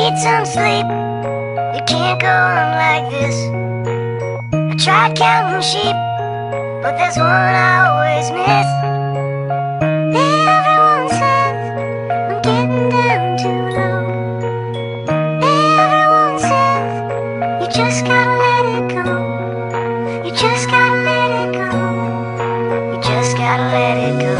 Need some sleep. You can't go on like this. I tried counting sheep, but there's one I always miss. Everyone says I'm getting down too low. Everyone says you just gotta let it go. You just gotta let it go. You just gotta let it go.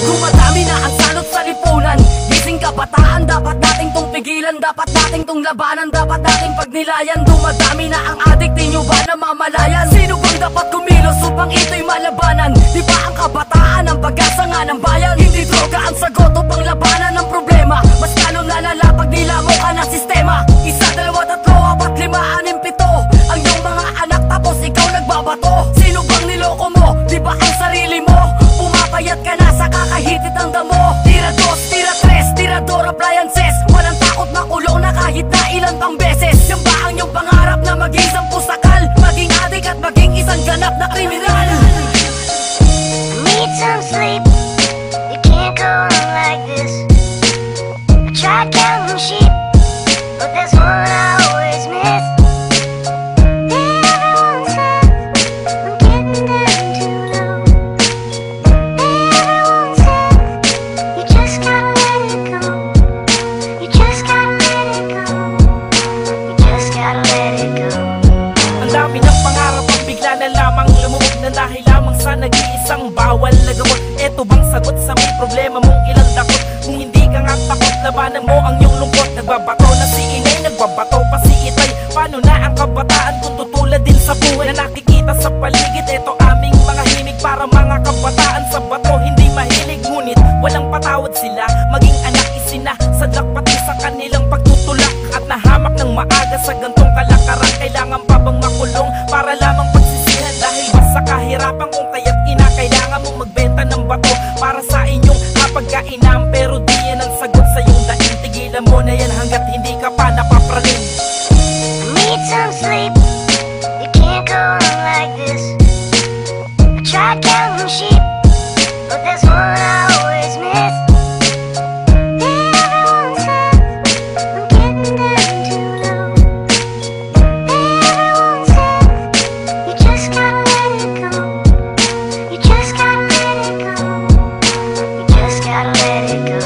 Dumadami na ang salot sa lipunan. Gising kabataan, dapat nating tong pigilan. Dapat nating tong labanan, dapat nating pagnilayan. Dumadami na ang adik, di nyo ba namamalayan? Sino bang dapat kumilos upang ito'y malabanan? Di ba ang kabataan ang pag-asa nga ng bayan? Hindi droga ang sagot upang labanan ng problema. Mas lalo nalala pag nilamo ka ng sistema. Isa, dalawa, tatlo, apat, lima, anim, pito ang iyong mga anak tapos ikaw nagbabato. Sino bang niloko mo? Di ba ang sarili mo? Pumapayat ka na sa kakahitit ng damo. Tira dos, tira tres, tirador appliances. Walang takot makulong na kahit na ilan pang beses. Yan ba ang iyong pangarap na maging sampung sakal? Maging adik at maging isang ganap na kriminal? Need some sleep. You can't go on like this. I tried counting sheep, but there's one I always miss. Everyone says I'm getting down too low. Everyone says you just gotta let it go. You just gotta let it go. You just gotta let it go. Ang dami ng pangarap ang bigla na lamang lumuhog na dahil lamang sa nag-iisang bawal na gamot. Eto bang sagot sa may problema mong ilang dakot? Kung hindi ka nga takot, labanan mo ang iyong lungkot. Nagbabato na si inay, nagbabato pa si itay. Paano na ang kabataan kung tutulad din sa buhay na nakikita sa paligid? Eto aming mga himig para mga kabataan sa bato hindi mahilig. Ngunit walang patawad sila, maging anak isina. Sadlak pati sa kanilang pagtutulak at nahamak ng maaga sa gantong kalakaran. Kailangan pa bang makulong para lamang pagsisihan? Dahil ba sa kahirapan kung kaya't kailangan mong magbenta ng bato para sa inyong pagkainam? Pero di yan ang sagot sa iyong daing. Tigilan mo na yan hanggat hindi ka pa napapraning. Need some sleep. You can't go on like this. I tried counting sheep, but there's one I always miss. Everyone says I'm getting down too low. Everyone says you just gotta let it go. You just gotta let it go. You just gotta let it go.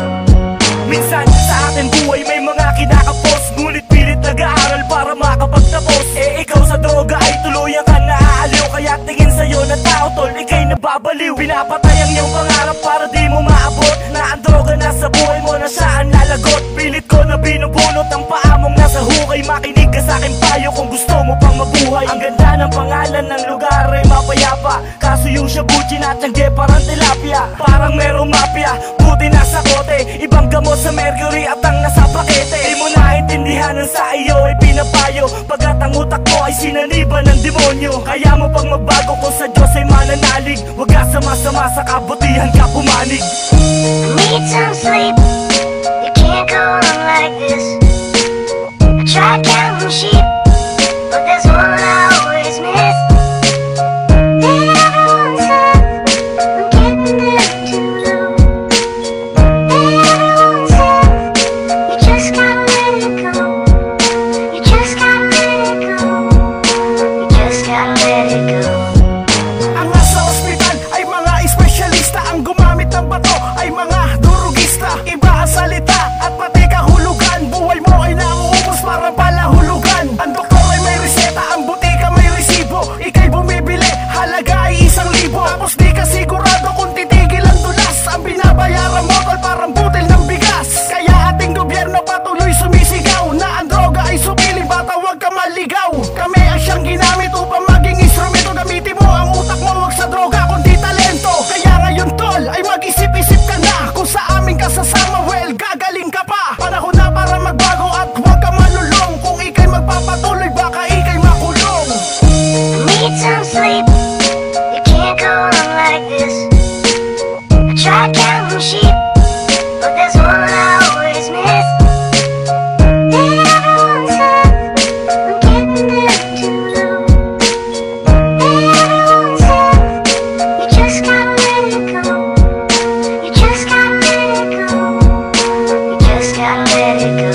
Minsan sa ating buhay may mga kinakapos, ngunit pilit nag-aaral para makapagtapos. Ikaw sa droga ay tuluyan ka naaaliw, kaya tingin sa'yo na tao tol, ika'y nababaliw. Pinapatay ang iyong pangarap para di mo maabot, na ang droga nasa buhay mo na siya ang lalagot. Pilit ko na binubunot ang paa mong nasa hukay. Makinig ka sa aking payo kung gusto mo pang mabuhay. Ang ganda ng pangalan ng lugar ay mapayapa, kaso yung shabuchin at yung parang tilapia. Parang merong mafia, buti nasa kote, ibang gamot sa mercury at ang nasa pakete. Di mo naintindihan ang sa iyo ay pinapayo, pagkat ang utak mo ay sinaniban ng demonyo. Kaya mo pang magbago kung sa Diyos ay mananalig, huwag ka sama-sama sa kabutihan ka pumanig. Need some sleep. You can't go on like this. I tried counting sheep, but there's one I always miss. Everyone says I'm getting down too low. Everyone says you just gotta let it go. You just gotta let it go. You just gotta let it go. Ang nasa ospital ay mga espesyalista, ang gumamit ng bato ay mga durugista. Iba ang salita at pati kahulugan, buhay mo ay nauubos para palahulugan. Ang doktor ay may reseta, ang butika may resibo, ika'y bumibili, halaga ay 1,000. Tapos di ka sigurado kung titigil ang dulas, ang binabayaran mo tol parang butil ng bigas. Kaya ating gobyerno patuloy sumisigaw na ang droga ay sumiling, bata huwag ka maligaw. Kami ang siyang ginamit upang maging instrumento. Gamitin mo ang utak mo, huwag sa droga kundi talento. Kaya ngayon tol ay mag-isip-isip ka na, kung sa amin ka sasama, well gagaling ka pa. Panahon na para magbago at huwag ka malulong, kung ika'y magpapatuloy baka ika'y makulong. Need some sleep. You can't go on like this. I tried counting sheep, but there's one I always miss. Everyone says I'm getting down too low. Everyone says you just gotta let it go. You just gotta let it go. You just gotta let it go.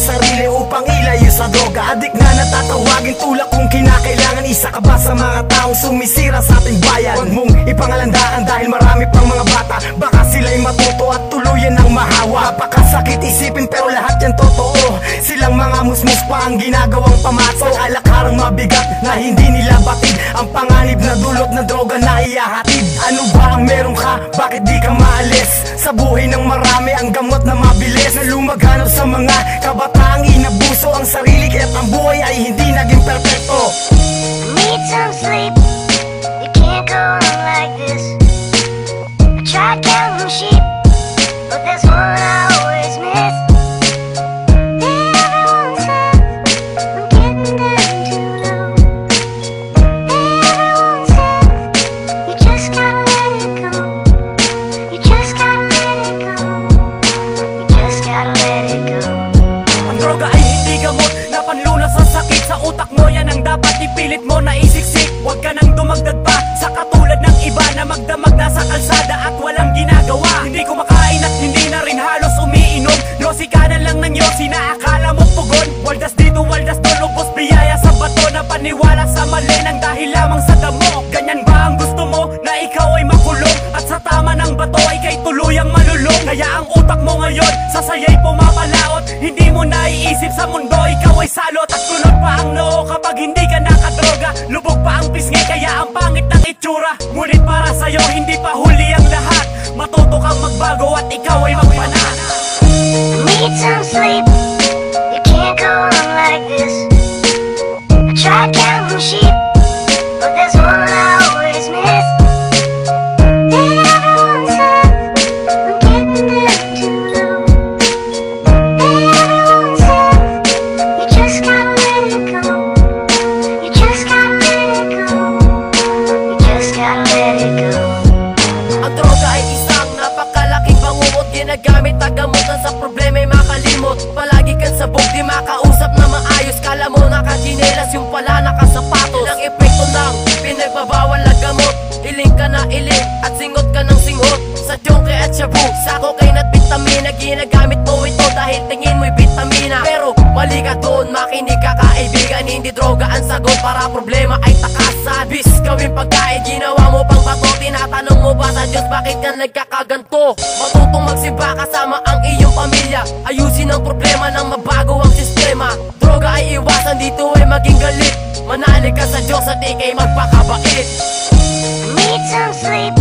sarili upang ilayo sa droga. Adik na natatawagin tulak kung kinakailangan. Isa ka ba sa mga taong sumisira sa ating bayan? Huwag mong ipangalandaan dahil marami pang mga bata, baka sila'y matuto at tuluyan ng mahawa. Napakasakit isipin pero lahat yan totoo. Silang mga musmus pa ang ginagawang pamato. Alakarang mabigat na hindi nila batid ang panganib na dulot na droga na iyahatid. Ano ba ang meron ka? Bakit di ka maalis? Sa buhay ng marami ang gamot na mabilis na lumaganap sa mga kabataang inabuso ang sarili, kaya't ang buhay ay hindi naging perfecto. Need some sleep. You can't go on like this. I tried counting sheep, but there's one I always miss. Everyone says I'm getting down too low. Everyone says you just gotta let it go. You just gotta let it go. You just gotta let it go. Ang droga ay hindi gamot na panlunas sa sakit. Sa utak mo yan ang dapat ipilit mo na isiksik. Huwag ka nang dumagdag pa sa katulad ng iba na magdamag na sa kalsada at walang ginagawa. Hindi kumakain at hindi na rin halos umiinom. Yosi ka na lang ng yosi na akala mo pugon. Waldas dito, waldas doon, ubos biyaya sa bato na paniwala sa mali ng dahil lamang sa damo. Ganyan ba ang gusto mo na ikaw ay makulong at sa tama ng bato ay kay tuluyang malulong? Kaya ang utak mo ngayon sa saya'y pumapalaot. Hindi mo naiisip sa mundo ikaw ay salot at kulot pa ang noo kapag hindi ka nakadroga. Lubog pa ang pisngi kaya ang pangit ng itsura. Ngunit para sa'yo hindi pa huli ang lahat. Matuto kang magbago at ikaw ay magpana. Need some sleep. You can't go on like this. I tried counting sheep, but there's one I always miss. Everyone says I'm getting down too low. Everyone says you just gotta let it go. You just gotta let it go. You just gotta let it go. Ang droga ay isang napakalaking bangungot. Ginagamit na gamutan sa problema'y makalimot. Palagi kang sabog, di makausap na maayos. Kala mo nakachinelas, yung pala nakasapatos. Ang epekto ng pinagbabawal na gamot. Iling ka na iling at singot ka ng singot. Sa junkie at shabu, sa cocaine at vitamina. Ginagamit mo ito dahil tingin mo'y vitamina. Pero mali ka doon, makinig ka kaibigan. Hindi droga ang sagot para problema ay takasan. Bis gawin pagkain, ginawa mo pang bato. Tinatanong mo ba sa Diyos bakit ka nagkakaganto? Matutong magsimba kasama ang iyong pamilya. Ayusin ang problema nang mabago ang sistema. Droga ay iwasan, dito ay maging galit. Manalig ka sa Diyos at ika'y magpakabait. Need some sleep.